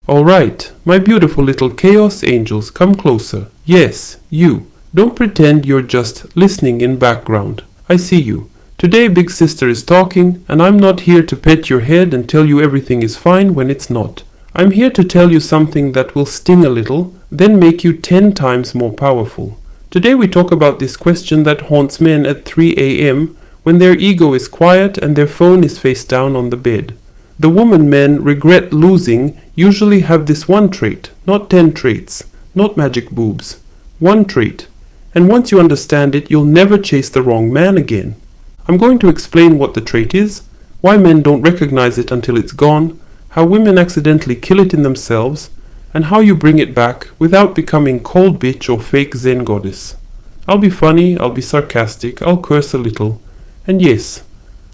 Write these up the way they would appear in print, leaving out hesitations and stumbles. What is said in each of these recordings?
Alright, my beautiful little chaos angels, come closer. Yes, you. Don't pretend you're just listening in background. I see you. Today Big Sister is talking, and I'm not here to pet your head and tell you everything is fine when it's not. I'm here to tell you something that will sting a little, then make you 10 times more powerful. Today we talk about this question that haunts men at 3 a.m. when their ego is quiet and their phone is face down on the bed. The woman men regret losing usually have this one trait, not 10 traits, not magic boobs. One trait. And once you understand it, you'll never chase the wrong man again. I'm going to explain what the trait is, why men don't recognize it until it's gone, how women accidentally kill it in themselves, and how you bring it back without becoming cold bitch or fake Zen goddess. I'll be funny, I'll be sarcastic, I'll curse a little, and yes,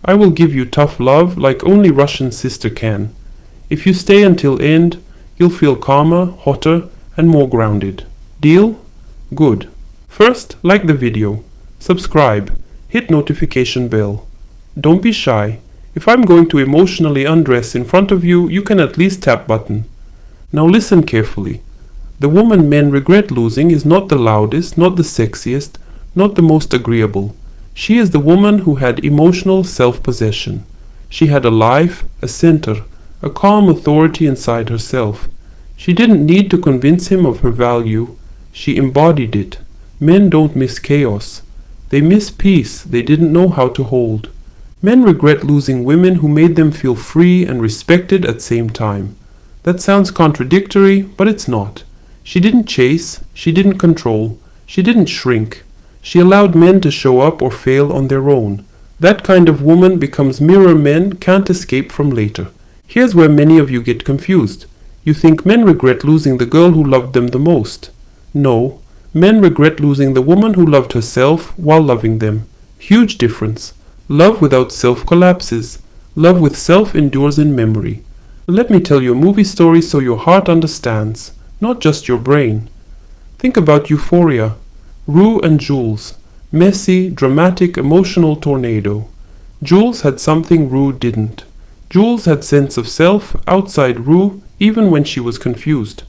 I will give you tough love like only Russian sister can. If you stay until end, you'll feel calmer, hotter, and more grounded. Deal? Good. First, like the video, subscribe, hit notification bell. Don't be shy. If I'm going to emotionally undress in front of you, you can at least tap button. Now listen carefully. The woman men regret losing is not the loudest, not the sexiest, not the most agreeable. She is the woman who had emotional self-possession. She had a life, a center, a calm authority inside herself. She didn't need to convince him of her value. She embodied it. Men don't miss chaos. They miss peace they didn't know how to hold. Men regret losing women who made them feel free and respected at the same time. That sounds contradictory, but it's not. She didn't chase, she didn't control, she didn't shrink. She allowed men to show up or fail on their own. That kind of woman becomes mirror men can't escape from later. Here's where many of you get confused. You think men regret losing the girl who loved them the most. No, men regret losing the woman who loved herself while loving them. Huge difference. Love without self collapses. Love with self endures in memory. Let me tell you a movie story so your heart understands, not just your brain. Think about Euphoria. Rue and Jules. Messy, dramatic, emotional tornado. Jules had something Rue didn't. Jules had sense of self outside Rue even when she was confused.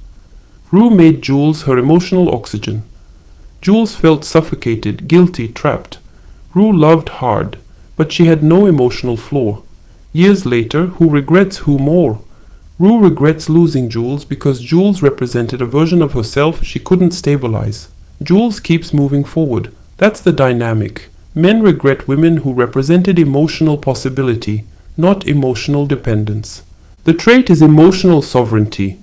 Rue made Jules her emotional oxygen. Jules felt suffocated, guilty, trapped. Rue loved hard, but she had no emotional floor. Years later, who regrets who more? Rue regrets losing Jules because Jules represented a version of herself she couldn't stabilize. Jules keeps moving forward. That's the dynamic. Men regret women who represented emotional possibility, not emotional dependence. The trait is emotional sovereignty.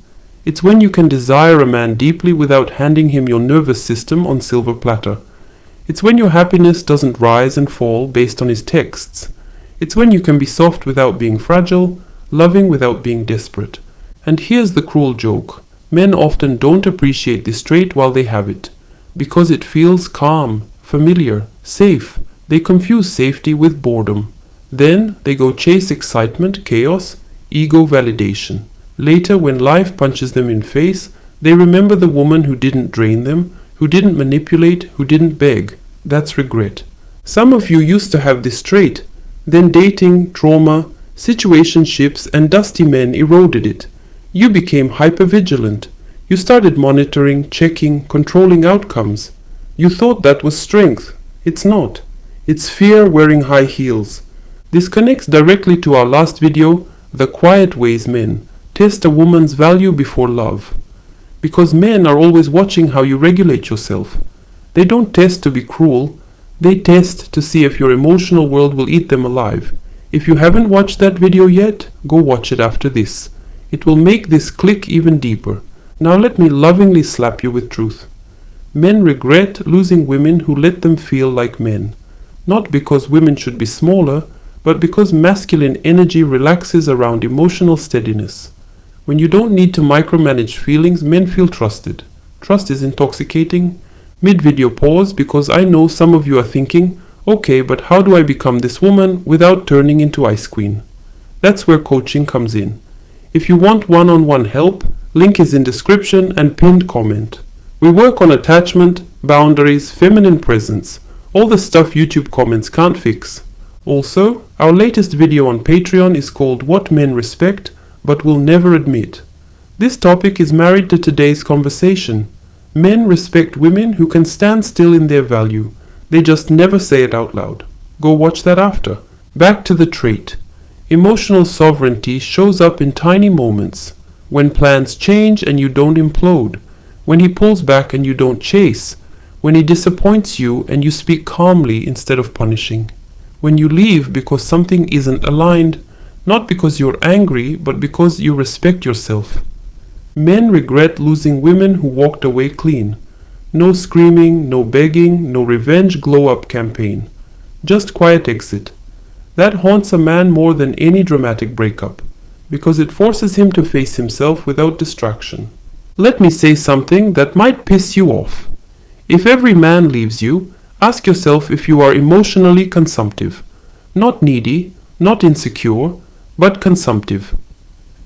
It's when you can desire a man deeply without handing him your nervous system on silver platter. It's when your happiness doesn't rise and fall based on his texts. It's when you can be soft without being fragile, loving without being desperate. And here's the cruel joke. Men often don't appreciate this trait while they have it. Because it feels calm, familiar, safe. They confuse safety with boredom. Then they go chase excitement, chaos, ego validation. Later, when life punches them in face, they remember the woman who didn't drain them, who didn't manipulate, who didn't beg. That's regret. Some of you used to have this trait. Then dating, trauma, situationships, and dusty men eroded it. You became hypervigilant. You started monitoring, checking, controlling outcomes. You thought that was strength. It's not. It's fear wearing high heels. This connects directly to our last video, The Quiet Ways Men. Test a woman's value before love. Because men are always watching how you regulate yourself. They don't test to be cruel. They test to see if your emotional world will eat them alive. If you haven't watched that video yet, go watch it after this. It will make this click even deeper. Now let me lovingly slap you with truth. Men regret losing women who let them feel like men. Not because women should be smaller, but because masculine energy relaxes around emotional steadiness. When you don't need to micromanage feelings, men feel trusted. Trust is intoxicating. Mid-video pause because I know some of you are thinking, okay, but how do I become this woman without turning into Ice Queen? That's where coaching comes in. If you want one-on-one help, link is in description and pinned comment. We work on attachment, boundaries, feminine presence, all the stuff YouTube comments can't fix. Also, our latest video on Patreon is called What Men Respect but Will Never Admit. This topic is married to today's conversation. Men respect women who can stand still in their value. They just never say it out loud. Go watch that after. Back to the trait. Emotional sovereignty shows up in tiny moments. When plans change and you don't implode. When he pulls back and you don't chase. When he disappoints you and you speak calmly instead of punishing. When you leave because something isn't aligned, not because you're angry, but because you respect yourself. Men regret losing women who walked away clean. No screaming, no begging, no revenge glow-up campaign. Just quiet exit. That haunts a man more than any dramatic breakup, because it forces him to face himself without distraction. Let me say something that might piss you off. If every man leaves you, ask yourself if you are emotionally consumptive. Not needy, not insecure, but consumptive.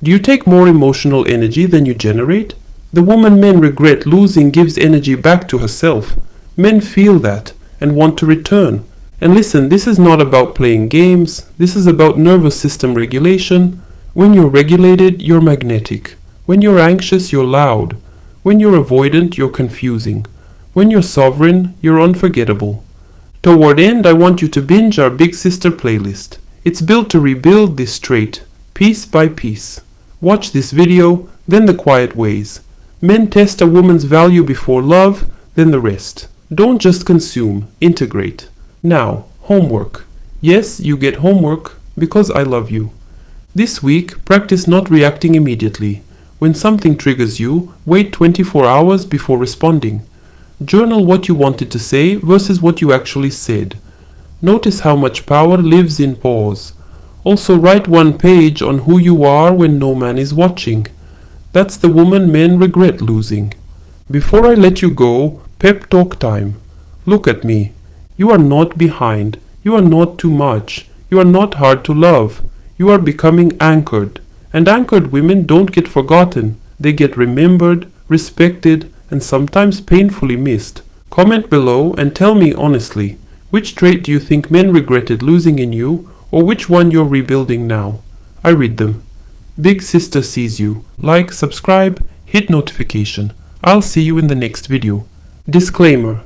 Do you take more emotional energy than you generate? The woman men regret losing gives energy back to herself. Men feel that and want to return. And listen, this is not about playing games. This is about nervous system regulation. When you're regulated, you're magnetic. When you're anxious, you're loud. When you're avoidant, you're confusing. When you're sovereign, you're unforgettable. Toward end, I want you to binge our Big Sister playlist. It's built to rebuild this trait, piece by piece. Watch this video, then the quiet ways. Men test a woman's value before love, then the rest. Don't just consume, integrate. Now, homework. Yes, you get homework because I love you. This week, practice not reacting immediately. When something triggers you, wait 24 hours before responding. Journal what you wanted to say versus what you actually said. Notice how much power lives in pause. Also write one page on who you are when no man is watching. That's the woman men regret losing. Before I let you go, pep talk time. Look at me. You are not behind. You are not too much. You are not hard to love. You are becoming anchored. And anchored women don't get forgotten. They get remembered, respected, and sometimes painfully missed. Comment below and tell me honestly, which trait do you think men regretted losing in you, or which one you're rebuilding now? I read them. Big Sister sees you. Like, subscribe, hit notification. I'll see you in the next video. Disclaimer.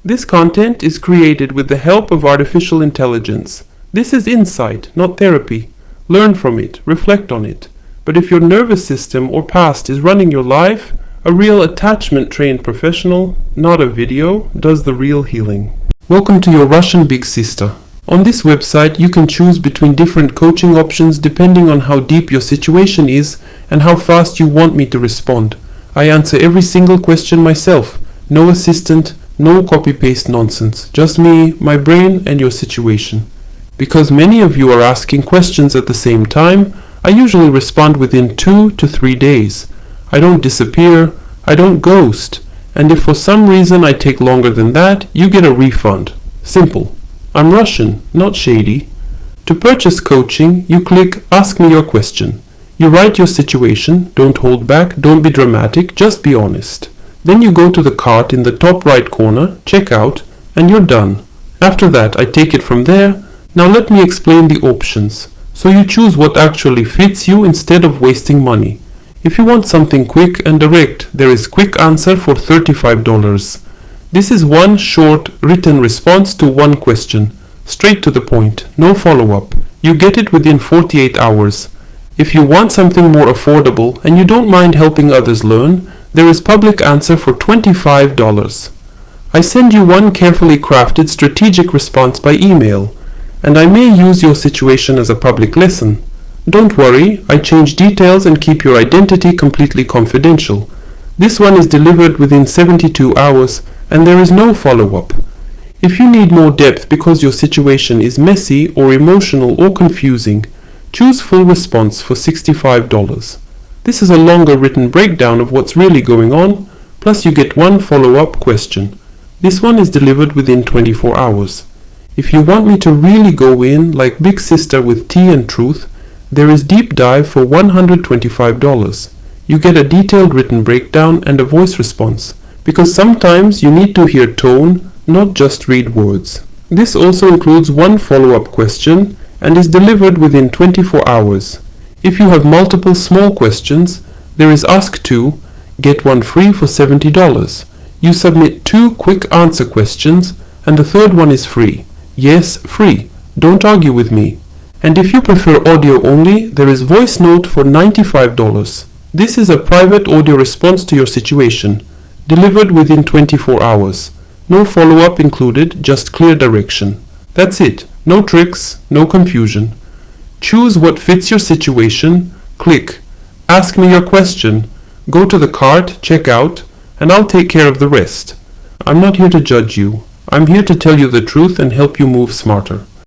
This content is created with the help of artificial intelligence. This is insight, not therapy. Learn from it, reflect on it. But if your nervous system or past is running your life, a real attachment-trained professional, not a video, does the real healing. Welcome to your Russian Big Sister. On this website, you can choose between different coaching options depending on how deep your situation is and how fast you want me to respond. I answer every single question myself. No assistant, no copy-paste nonsense. Just me, my brain, and your situation. Because many of you are asking questions at the same time, I usually respond within 2 to 3 days. I don't disappear, I don't ghost, and if for some reason I take longer than that, you get a refund. Simple. I'm Russian, not shady. To purchase coaching, you click Ask Me Your Question. You write your situation, don't hold back, don't be dramatic, just be honest. Then you go to the cart in the top right corner, check out, and you're done. After that, I take it from there. Now let me explain the options, so you choose what actually fits you instead of wasting money. If you want something quick and direct, there is Quick Answer for $35. This is one short written response to one question. Straight to the point, no follow-up. You get it within 48 hours. If you want something more affordable and you don't mind helping others learn, there is Public Answer for $25. I send you one carefully crafted strategic response by email, and I may use your situation as a public lesson. Don't worry, I change details and keep your identity completely confidential. This one is delivered within 72 hours and there is no follow-up. If you need more depth because your situation is messy or emotional or confusing, choose Full Response for $65. This is a longer written breakdown of what's really going on, plus you get one follow-up question. This one is delivered within 24 hours. If you want me to really go in like Big Sister with tea and truth, there is Deep Dive for $125. You get a detailed written breakdown and a voice response, because sometimes you need to hear tone, not just read words. This also includes one follow-up question and is delivered within 24 hours. If you have multiple small questions, There is Ask 2, get one free for $70. You submit 2 quick answer questions, and the third one is free. Yes, free. Don't argue with me. And if you prefer audio only, there is Voice Note for $95. This is a private audio response to your situation, delivered within 24 hours. No follow-up included, just clear direction. That's it. No tricks, no confusion. Choose what fits your situation, click Ask me your question, go to the cart, check out, and I'll take care of the rest. I'm not here to judge you. I'm here to tell you the truth and help you move smarter.